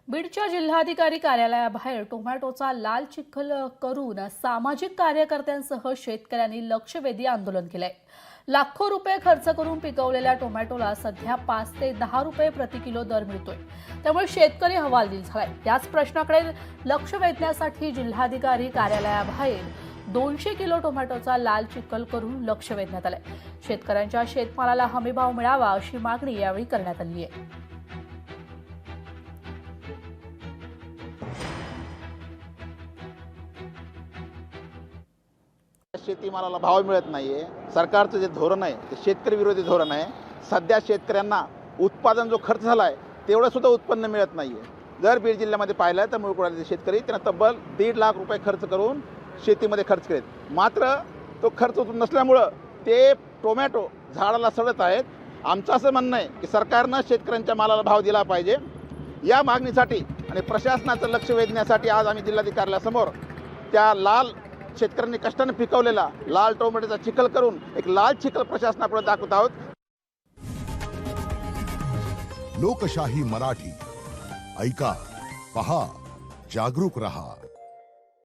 बीडच्या जिल्हाधिकारी कार्यालयाबाहेर टोमॅटोचा लाल चिखल करून सामाजिक कार्यकर्त्यांसह शेतकऱ्यांनी लक्षवेधी आंदोलन केलंय। लाखो रुपये खर्च करून पिकवलेल्या टोमॅटोला सध्या 5 ते 10 रुपये प्रति किलो दर मिळतोय। त्यामुळे शेतकरी हवालदिल झालाय। याच प्रश्नाकडे लक्ष वेधण्यासाठी जिल्हाधिकारी कार्यालयाबाहेर 200 किलो टोमॅटोचा लाल चिखल करून लक्ष वेधण्यात आलंय। शेतकऱ्यांच्या शेतमालाला हमीभाव मिळावा अशी मागणी यावेळी करण्यात आली आहे। शेतीमालाला भाव मिळत नाहीये। सरकारचं जे धोरण आहे ते शेतकरी विरोधी धोरण आहे। सध्या शेतकऱ्यांना उत्पादन जो खर्च झालाय तेवढं सुद्धा उत्पन्न मिळत नाहीये। जर बीड जिल्ह्यामध्ये पाहिलं तर मुळकुळाचे शेतकरी त्यांना तब्बल 1.5 लाख रुपये खर्च करून शेतीमध्ये खर्च केलेत। मात्र तो खर्च नसल्यामुळं ते टोमॅटो झाडाला सडत आहेत। आमचं असं म्हणणं आहे की सरकारनं शेतकऱ्यांच्या मालाला भाव दिला पाहिजे। या मागणीसाठी आणि प्रशासनाचं लक्ष वेधण्यासाठी आज आम्ही जिल्हाधिकाऱ्यासमोर त्या लाल शेतकऱ्यांनी कष्टाने पिकवलेला लाल टोमॅटोचा चिखल करून एक लाल चिखल प्रशासनापुढे दाखवत आहोत। लोकशाही मराठी ऐका, पहा, जागरूक रहा।